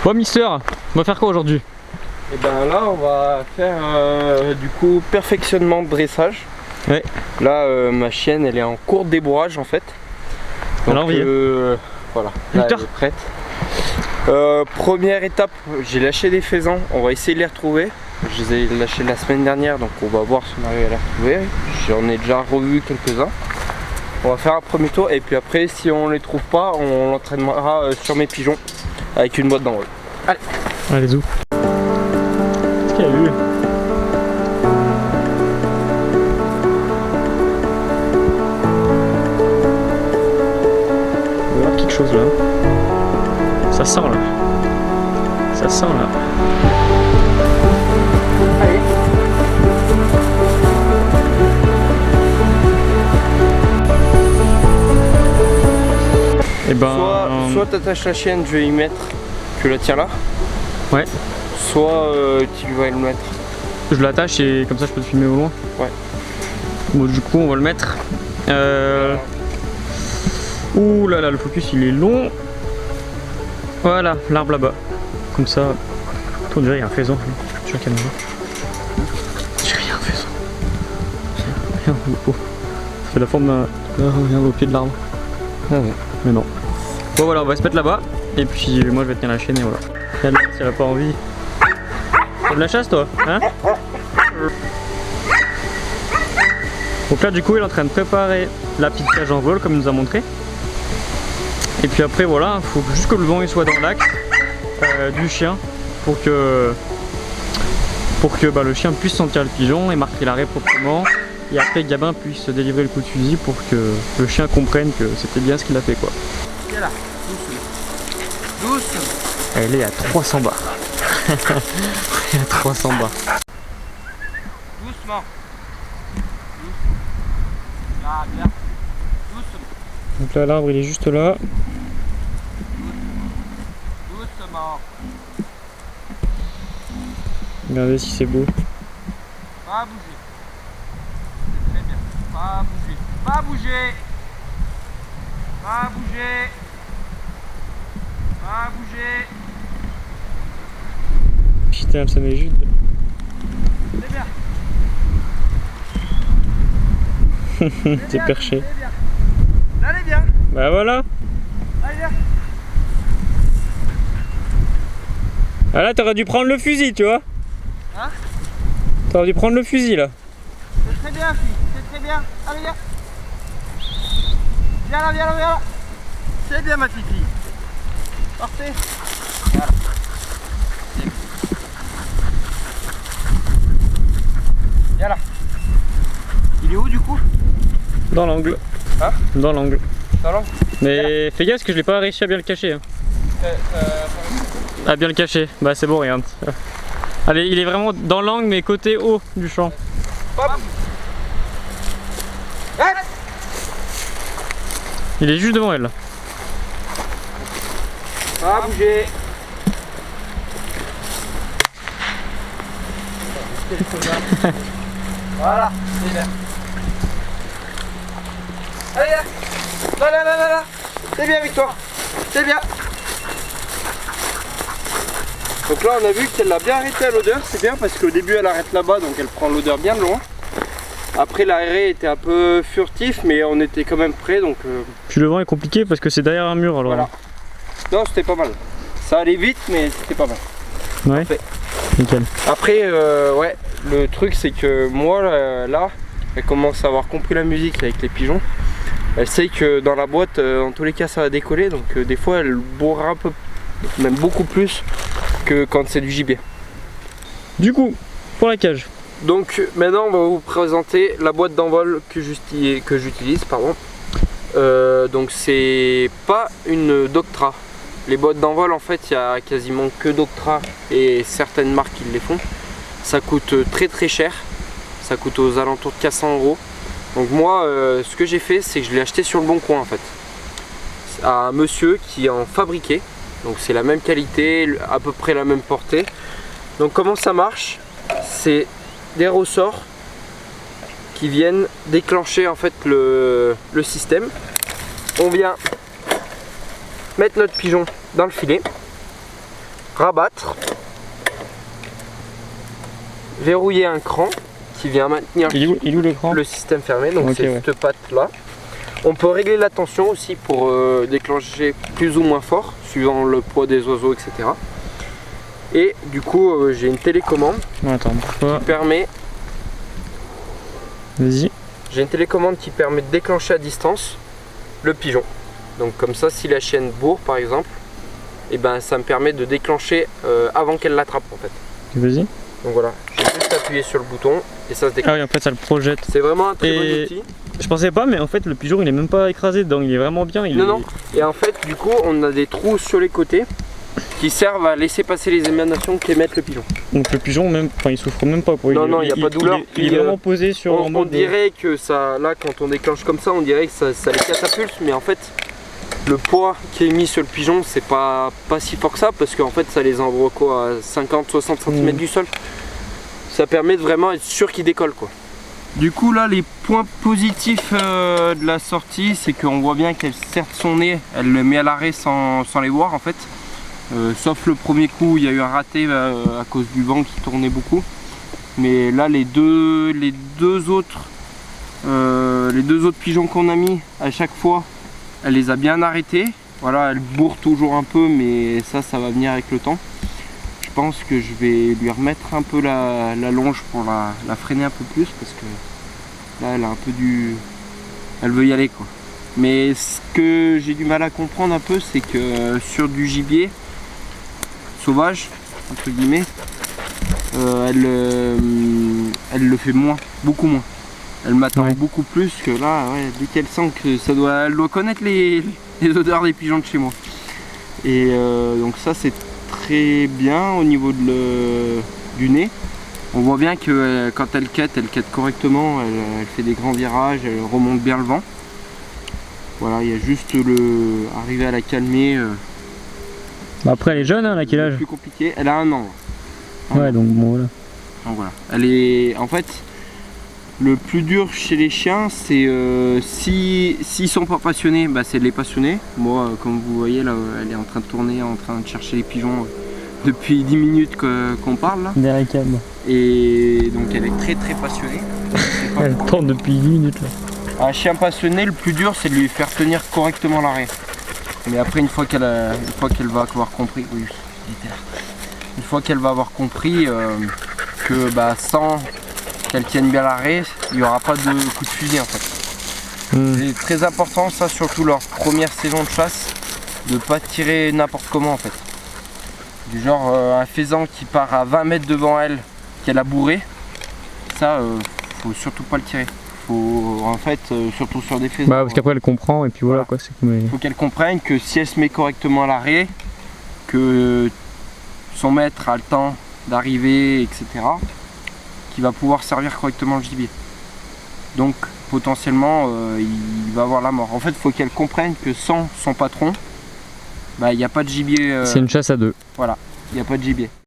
Bon Mister, on va faire quoi aujourd'hui? Et ben là on va faire du coup perfectionnement de dressage. Ouais. Là ma chienne elle est en cours de débourrage en fait. Donc voilà, là elle est prête. Première étape, j'ai lâché des faisans, on va essayer de les retrouver. Je les ai lâchés la semaine dernière donc on va voir si on arrive à les retrouver. J'en ai déjà revu quelques-uns. On va faire un premier tour et puis après si on les trouve pas on l'entraînera sur mes pigeons avec une boîte d'envol. Allez. Allez zou. Qu'est-ce qu'il y a eu? Il va y avoir quelque chose là. Ça sent là. Ça sent là. Allez. Et ben. Soit t'attaches la chienne, je vais y mettre, tu la tiens là. Ouais. Soit tu vas le mettre. Je l'attache et comme ça je peux te filmer au loin. Ouais. Bon du coup on va le mettre. Ouh là là, le focus il est long. Voilà, l'arbre là-bas. Comme ça. On dirait il y a un faisan. Je suis à caméra. Je dirais il y a un faisan. Regarde, oh. Ça fait la forme d'un. Regarde au pied de l'arbre. Ah ouais. Mais non. Bon voilà, on va se mettre là-bas. Et puis moi je vais tenir la chaîne et voilà. Regarde si elle a pas envie. T'as de la chasse toi, hein? Donc là du coup il est en train de préparer la petite cage en vol comme il nous a montré. Et puis après voilà, il faut juste que le vent il soit dans l'axe du chien pour que le chien puisse sentir le pigeon et marquer l'arrêt proprement. Et après Gabin puisse délivrer le coup de fusil pour que le chien comprenne que c'était bien ce qu'il a fait quoi. Viens là, doucement. Doucement. Elle est à 300 bars. Elle est à 300 bars. Doucement. Ah bien. Doucement. Donc là l'arbre il est juste là. Doucement. Regardez si c'est beau. Pas bouger. C'est très bien. Pas bouger. Pas bouger. Pas bouger. Pas bouger. Putain, ça met juste. C'est bien. T'es perché. C'est bien. Allez bien. Bah voilà. Allez bien. Ah là t'aurais dû prendre le fusil tu vois. Hein? T'aurais dû prendre le fusil là. C'est très bien fille. C'est très bien. Allez viens. Viens là, viens là, viens là. C'est bien ma petite fille. Parfait. Voilà. Viens là. Il est où du coup? Dans l'angle. Hein? Dans l'angle. Dans l'angle. Mais fais gaffe parce que je l'ai pas réussi à bien le cacher. Hein. À bien le cacher. Bah c'est bon regarde. Allez, il est vraiment dans l'angle mais côté haut du champ. Hop. Il est juste devant elle. Pas bouger. Voilà, c'est bien. Allez là. Là, là, là, là, là. C'est bien Victoire. C'est bien. Donc là on a vu qu'elle l'a bien arrêté à l'odeur, c'est bien parce qu'au début elle arrête là-bas donc elle prend l'odeur bien de loin. Après l'arrêt était un peu furtif mais on était quand même prêt donc... Puis le vent est compliqué parce que c'est derrière un mur alors. Voilà. Non c'était pas mal. Ça allait vite mais c'était pas mal. Ouais. Parfait. Nickel. Après ouais, le truc c'est que moi là, elle commence à avoir compris la musique avec les pigeons. Elle sait que dans la boîte, en tous les cas ça va décoller donc des fois elle bourra un peu, même beaucoup plus que quand c'est du gibier. Du coup, pour la cage. Donc maintenant on va vous présenter la boîte d'envol que j'utilise. Donc c'est pas une Doctra. Les boîtes d'envol en fait il y a quasiment que Doctra et certaines marques qui les font. Ça coûte très très cher. Ça coûte aux alentours de 400 €. Donc moi ce que j'ai fait c'est que je l'ai acheté sur le bon coin en fait. À un monsieur qui en fabriquait. Donc c'est la même qualité, à peu près la même portée. Donc comment ça marche? C'est des ressorts qui viennent déclencher en fait le système. On vient mettre notre pigeon dans le filet. rabattre, verrouiller un cran qui vient maintenir Il est où l'écran? le système fermé, donc Ok, c'est ouais. cette patte là. On peut régler la tension aussi pour déclencher plus ou moins fort suivant le poids des oiseaux, etc. Et du coup j'ai une télécommande Attends, bouge pas. qui permet, Vas-y. j'ai une télécommande qui permet de déclencher à distance le pigeon. Donc comme ça, si la chienne bourre par exemple, et ben ça me permet de déclencher avant qu'elle l'attrape en fait. Vas-y. Donc voilà, j'ai juste appuyé sur le bouton et ça se déclenche. Ah oui, en fait ça le projette. C'est vraiment un très bon Et outil. je pensais pas, mais en fait le pigeon il est même pas écrasé dedans, il est vraiment bien. Non, non. Et en fait, du coup, on a des trous sur les côtés qui servent à laisser passer les émanations qu'émettent le pigeon. Donc le pigeon même, enfin il souffre même pas. Quoi. Non, non, il y a pas de douleur. Il est vraiment posé sur en On mode. dirait que ça, là, quand on déclenche comme ça, on dirait que ça les catapulte, mais en fait, le poids qui est mis sur le pigeon, c'est pas si fort que ça, parce qu'en fait, ça les envoie quoi, à 50-60 cm du sol. Ça permet de vraiment être sûr qu'il décolle quoi. Du coup là, les points positifs de la sortie, c'est qu'on voit bien qu'elle serre son nez, elle le met à l'arrêt sans les voir en fait. Sauf le premier coup, il y a eu un raté à cause du vent qui tournait beaucoup. Mais là, les deux autres pigeons qu'on a mis, à chaque fois, elle les a bien arrêtés. Voilà, elle bourre toujours un peu, mais ça va venir avec le temps. Je pense que je vais lui remettre un peu la longe pour la freiner un peu plus, parce que là, elle a un peu elle veut y aller quoi. Mais ce que j'ai du mal à comprendre un peu, c'est que sur du gibier sauvage, entre guillemets, elle le fait moins, beaucoup moins. Elle m'attend beaucoup plus que là, ouais, dès qu'elle sent que elle doit connaître les odeurs des pigeons de chez moi. Et donc ça c'est très bien au niveau du nez. On voit bien que quand elle quête correctement, elle fait des grands virages, elle remonte bien le vent. Voilà, il y a juste arriver à la calmer. Bah après elle est jeune, hein, elle a quel âge? Plus compliqué, elle a 1 an. Ouais, donc bon voilà. Donc voilà, elle est en fait le plus dur chez les chiens, c'est s'ils sont pas passionnés, bah, c'est de les passionner. Moi, comme vous voyez là, elle est en train de tourner, en train de chercher les pigeons depuis 10 minutes qu'on parle là. Derrière câble. Et donc elle est très passionnée. Elle tourne depuis 10 minutes là. Un chien passionné, le plus dur c'est de lui faire tenir correctement l'arrêt. Mais après une fois qu'elle va avoir compris, oui, une fois qu'elle va avoir compris que bah, sans qu'elle tienne bien l'arrêt, il n'y aura pas de coup de fusil en fait. C'est très important ça, surtout leur première saison de chasse, de ne pas tirer n'importe comment en fait. Du genre un faisan qui part à 20 mètres devant elle, qu'elle a bourré, ça faut surtout pas le tirer. Faut en fait, surtout sur des faisans. Bah parce qu'après elle comprend et puis voilà quoi. C'est comme... Faut qu'elle comprenne que si elle se met correctement à l'arrêt, que son maître a le temps d'arriver, etc., qu'il va pouvoir servir correctement le gibier. Donc potentiellement il va avoir la mort. En fait, il faut qu'elle comprenne que sans son patron, bah, il n'y a pas de gibier. C'est une chasse à deux. Voilà, il n'y a pas de gibier.